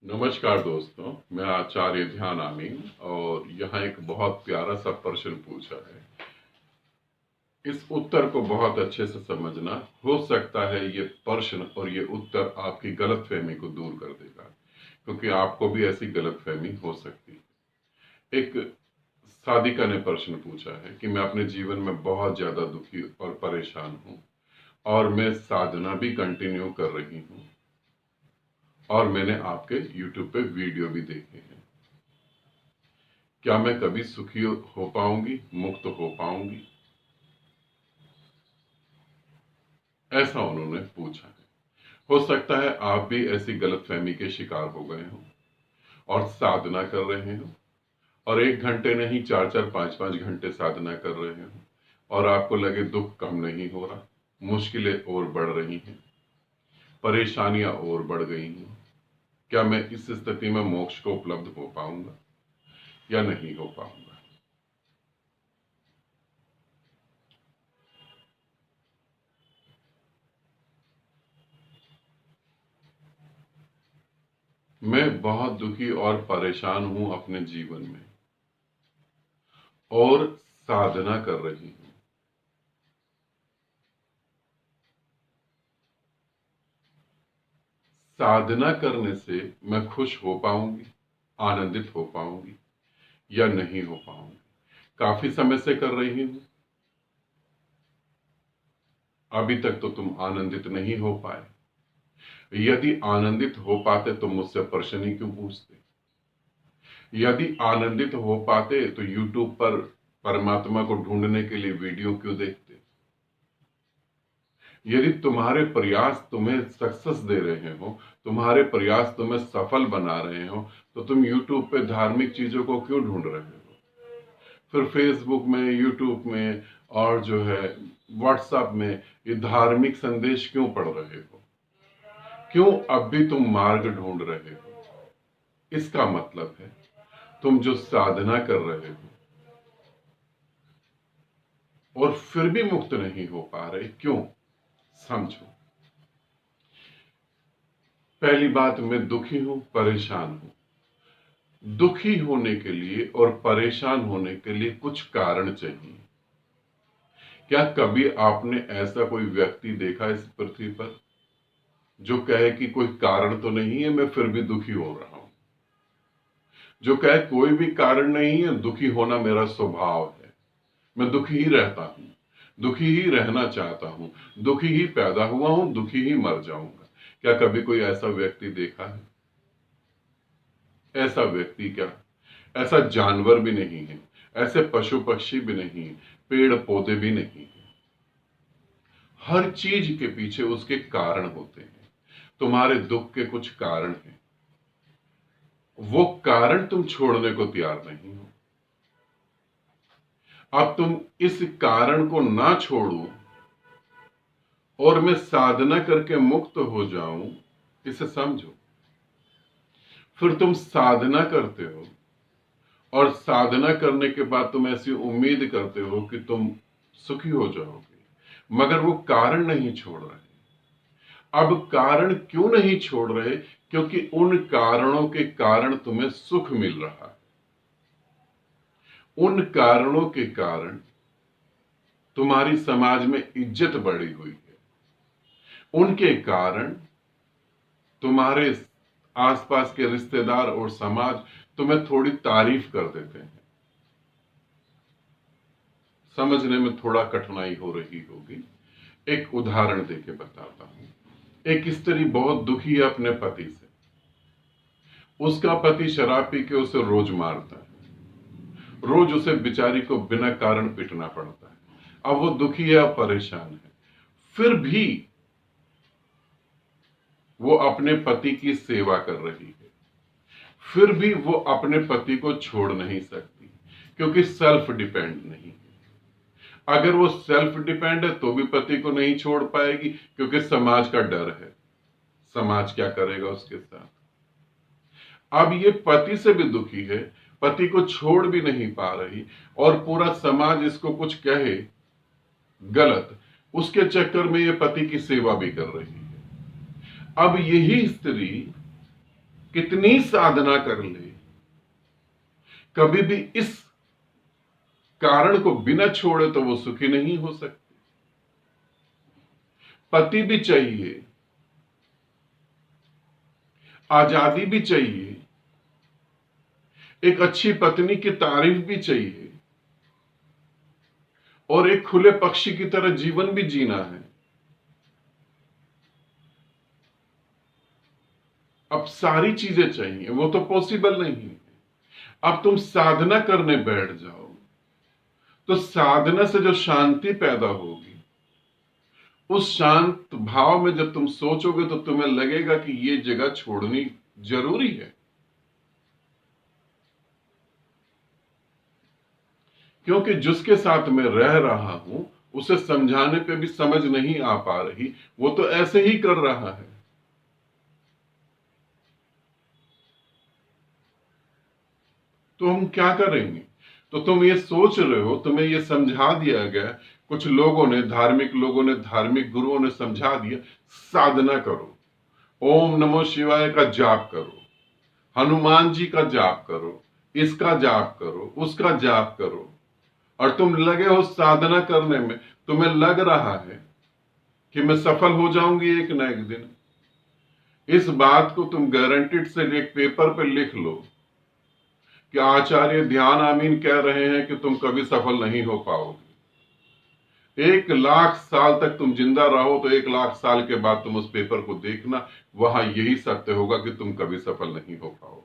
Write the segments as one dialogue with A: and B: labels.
A: नमस्कार दोस्तों, मैं आचार्य ध्यान आमीन और यहाँ एक बहुत प्यारा सा प्रश्न पूछा है। इस उत्तर को बहुत अच्छे से समझना। हो सकता है ये प्रश्न और ये उत्तर आपकी गलतफहमी को दूर कर देगा, क्योंकि आपको भी ऐसी गलतफहमी हो सकती है। एक साधिका ने प्रश्न पूछा है कि मैं अपने जीवन में बहुत ज्यादा दुखी और परेशान हूँ और मैं साधना भी कंटिन्यू कर रही हूँ और मैंने आपके YouTube पे वीडियो भी देखे हैं। क्या मैं कभी सुखी हो पाऊंगी, मुक्त हो पाऊंगी? ऐसा उन्होंने पूछा है। हो सकता है आप भी ऐसी गलतफहमी के शिकार हो गए हो और साधना कर रहे हो और 1 घंटे नहीं 4-4 5-5 घंटे साधना कर रहे हो और आपको लगे दुख कम नहीं हो रहा, मुश्किलें और बढ़ रही हैं, परेशानियां और बढ़ गई हैं। क्या मैं इस स्थिति में मोक्ष को उपलब्ध हो पाऊंगा या नहीं हो पाऊंगा? मैं बहुत दुखी और परेशान हूं अपने जीवन में और साधना कर रही हूं। साधना करने से मैं खुश हो पाऊंगी, आनंदित हो पाऊंगी या नहीं हो पाऊंगी? काफी समय से कर रही हूं, अभी तक तो तुम आनंदित नहीं हो पाए। यदि आनंदित हो पाते तो मुझसे प्रश्न ही क्यों पूछते? यदि आनंदित हो पाते तो YouTube पर परमात्मा को ढूंढने के लिए वीडियो क्यों देखते? यदि तुम्हारे प्रयास तुम्हें सक्सेस दे रहे हो, तुम्हारे प्रयास तुम्हें सफल बना रहे हो, तो तुम YouTube पे धार्मिक चीजों को क्यों ढूंढ रहे हो? फिर फेसबुक में, यूट्यूब में और जो है व्हाट्सएप में ये धार्मिक संदेश क्यों पढ़ रहे हो? क्यों अब भी तुम मार्ग ढूंढ रहे हो? इसका मतलब है तुम जो साधना कर रहे हो और फिर भी मुक्त नहीं हो पा रहे, क्यों? समझो। पहली बात, मैं दुखी हूं, परेशान हूं। दुखी होने के लिए और परेशान होने के लिए कुछ कारण चाहिए। क्या कभी आपने ऐसा कोई व्यक्ति देखा इस पृथ्वी पर जो कहे कि कोई कारण तो नहीं है, मैं फिर भी दुखी हो रहा हूं? जो कहे कोई भी कारण नहीं है, दुखी होना मेरा स्वभाव है, मैं दुखी ही रहता हूं, दुखी ही रहना चाहता हूं, दुखी ही पैदा हुआ हूं, दुखी ही मर जाऊंगा? क्या कभी कोई ऐसा व्यक्ति देखा है? ऐसा व्यक्ति क्या, ऐसा जानवर भी नहीं है, ऐसे पशु पक्षी भी नहीं है, पेड़ पौधे भी नहीं है। हर चीज के पीछे उसके कारण होते हैं। तुम्हारे दुख के कुछ कारण हैं, वो कारण तुम छोड़ने को तैयार नहीं हो। अब तुम इस कारण को ना छोड़ो और मैं साधना करके मुक्त हो जाऊं, इसे समझो। फिर तुम साधना करते हो और साधना करने के बाद तुम ऐसी उम्मीद करते हो कि तुम सुखी हो जाओगे, मगर वो कारण नहीं छोड़ रहे। अब कारण क्यों नहीं छोड़ रहे? क्योंकि उन कारणों के कारण तुम्हें सुख मिल रहा है। उन कारणों के कारण तुम्हारी समाज में इज्जत बढ़ी हुई है। उनके कारण तुम्हारे आसपास के रिश्तेदार और समाज तुम्हें थोड़ी तारीफ कर देते हैं। समझने में थोड़ा कठिनाई हो रही होगी, एक उदाहरण देके बताता हूं। एक स्त्री बहुत दुखी है अपने पति से। उसका पति शराब पी के उसे रोज मारता है, रोज उसे बेचारी को बिना कारण पीटना पड़ता है। अब वो दुखी है, परेशान है, फिर भी वो अपने पति की सेवा कर रही है। फिर भी वो अपने पति को छोड़ नहीं सकती, क्योंकि सेल्फ डिपेंड नहीं है। अगर वो सेल्फ डिपेंड है तो भी पति को नहीं छोड़ पाएगी, क्योंकि समाज का डर है, समाज क्या करेगा उसके साथ। अब ये पति से भी दुखी है, पति को छोड़ भी नहीं पा रही और पूरा समाज इसको कुछ कहे गलत, उसके चक्कर में ये पति की सेवा भी कर रही है। अब यही स्त्री कितनी साधना कर ले, कभी भी इस कारण को बिना छोड़े तो वो सुखी नहीं हो सकती। पति भी चाहिए, आजादी भी चाहिए, एक अच्छी पत्नी की तारीफ भी चाहिए, और एक खुले पक्षी की तरह जीवन भी जीना है। अब सारी चीजें चाहिए, वो तो पॉसिबल नहीं है। अब तुम साधना करने बैठ जाओ तो साधना से जो शांति पैदा होगी, उस शांत भाव में जब तुम सोचोगे तो तुम्हें लगेगा कि ये जगह छोड़नी जरूरी है। क्योंकि जिसके साथ मैं रह रहा हूं उसे समझाने पे भी समझ नहीं आ पा रही, वो तो ऐसे ही कर रहा है। तो हम क्या करेंगे? तो तुम ये सोच रहे हो, तुम्हें ये समझा दिया गया, कुछ लोगों ने, धार्मिक लोगों ने, धार्मिक गुरुओं ने समझा दिया, साधना करो, ओम नमो शिवाय का जाप करो, हनुमान जी का जाप करो, इसका जाप करो, उसका जाप करो, और तुम लगे हो साधना करने में। तुम्हें लग रहा है कि मैं सफल हो जाऊंगी एक ना एक दिन। इस बात को तुम गारंटीड से एक पेपर पे लिख लो कि आचार्य ध्यान आमीन कह रहे हैं कि तुम कभी सफल नहीं हो पाओगे। 1,00,000 साल तक तुम जिंदा रहो तो 1,00,000 साल के बाद तुम उस पेपर को देखना, वहां यही सत्य होगा कि तुम कभी सफल नहीं हो पाओगे।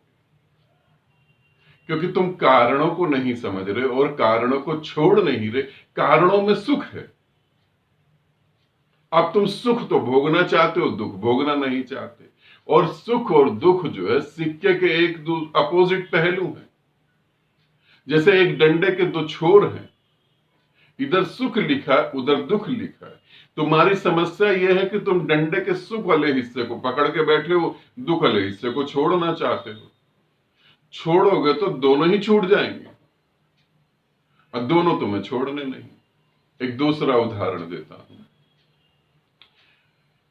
A: क्योंकि तुम कारणों को नहीं समझ रहे और कारणों को छोड़ नहीं रहे। कारणों में सुख है। अब तुम सुख तो भोगना चाहते हो, दुख भोगना नहीं चाहते। और सुख और दुख जो है सिक्के के एक अपोजिट पहलू हैं। जैसे एक डंडे के दो छोर हैं, इधर सुख लिखा है, उधर दुख लिखा है। तुम्हारी समस्या यह है कि तुम डंडे के सुख वाले हिस्से को पकड़ के बैठे हो, दुख वाले हिस्से को छोड़ना चाहते हो। छोड़ोगे तो दोनों ही छूट जाएंगे, और दोनों तुम्हें छोड़ने नहीं। एक दूसरा उदाहरण देता हूं।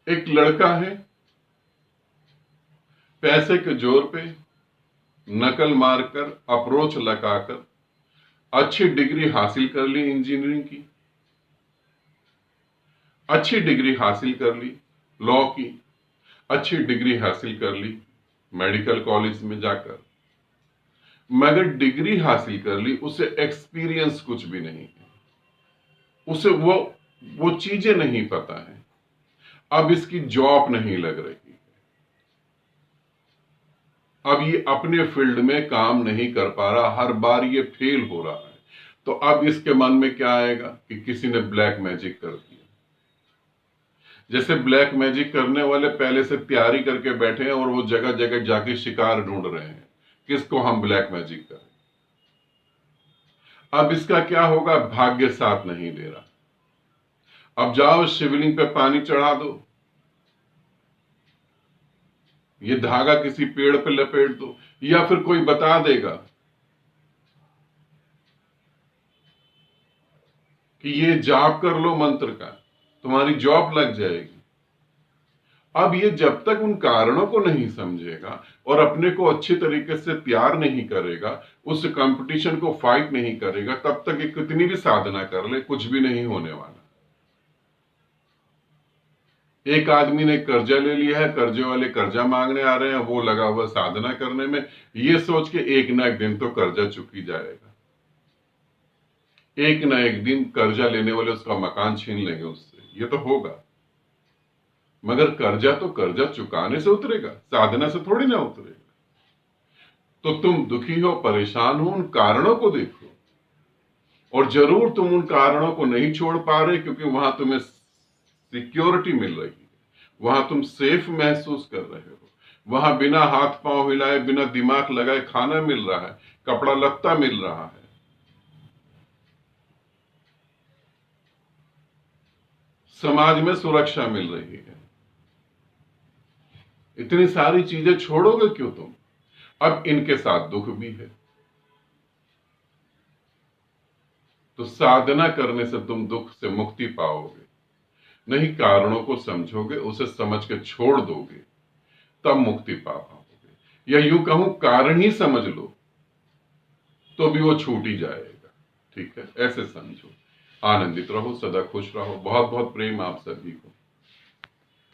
A: एक लड़का है, पैसे के जोर पे नकल मारकर, अप्रोच लगाकर अच्छी डिग्री हासिल कर ली इंजीनियरिंग की, अच्छी डिग्री हासिल कर ली लॉ की, अच्छी डिग्री हासिल कर ली मेडिकल कॉलेज में जाकर। मगर डिग्री हासिल कर ली, उसे एक्सपीरियंस कुछ भी नहीं है, उसे वो चीजें नहीं पता है। अब इसकी जॉब नहीं लग रही, अब ये अपने फील्ड में काम नहीं कर पा रहा, हर बार ये फेल हो रहा है। तो अब इसके मन में क्या आएगा कि किसी ने ब्लैक मैजिक कर दिया। जैसे ब्लैक मैजिक करने वाले पहले से तैयारी करके बैठे हैं और वो जगह जगह जाके शिकार ढूंढ रहे हैं, किसको हम ब्लैक मैजिक करें। अब इसका क्या होगा? भाग्य साथ नहीं दे रहा। अब जाओ शिवलिंग पे पानी चढ़ा दो, ये धागा किसी पेड़ पे लपेट दो, या फिर कोई बता देगा कि ये जाप कर लो मंत्र का, तुम्हारी जॉब लग जाएगी। अब ये जब तक उन कारणों को नहीं समझेगा और अपने को अच्छे तरीके से तैयार नहीं करेगा, उस कंपटीशन को फाइट नहीं करेगा, तब तक ये कितनी भी साधना कर ले, कुछ भी नहीं होने वाला। एक आदमी ने कर्जा ले लिया है, कर्जे वाले कर्जा मांगने आ रहे हैं, वो लगा हुआ साधना करने में, ये सोच के एक ना एक दिन तो कर्जा चुक ही जाएगा। एक ना एक दिन कर्जा लेने वाले उसका मकान छीन लेंगे उससे, ये तो होगा। मगर कर्जा तो कर्जा चुकाने से उतरेगा, साधना से थोड़ी ना उतरेगा। तो तुम दुखी हो, परेशान हो, उन कारणों को देखो। और जरूर तुम उन कारणों को नहीं छोड़ पा रहे, क्योंकि वहां तुम्हें सिक्योरिटी मिल रही है, वहां तुम सेफ महसूस कर रहे हो, वहां बिना हाथ पांव हिलाए, बिना दिमाग लगाए खाना मिल रहा है, कपड़ा लत्ता मिल रहा है, समाज में सुरक्षा मिल रही है। इतनी सारी चीजें छोड़ोगे क्यों तुम? अब इनके साथ दुख भी है। तो साधना करने से तुम दुख से मुक्ति पाओगे, नहीं कारणों को समझोगे, उसे समझ के छोड़ दोगे, तब मुक्ति पा पाओगे। या यूं कहूं कारण ही समझ लो तो भी वो छूट ही जाएगा। ठीक है, ऐसे समझो। आनंदित रहो, सदा खुश रहो। बहुत बहुत प्रेम आप सभी को।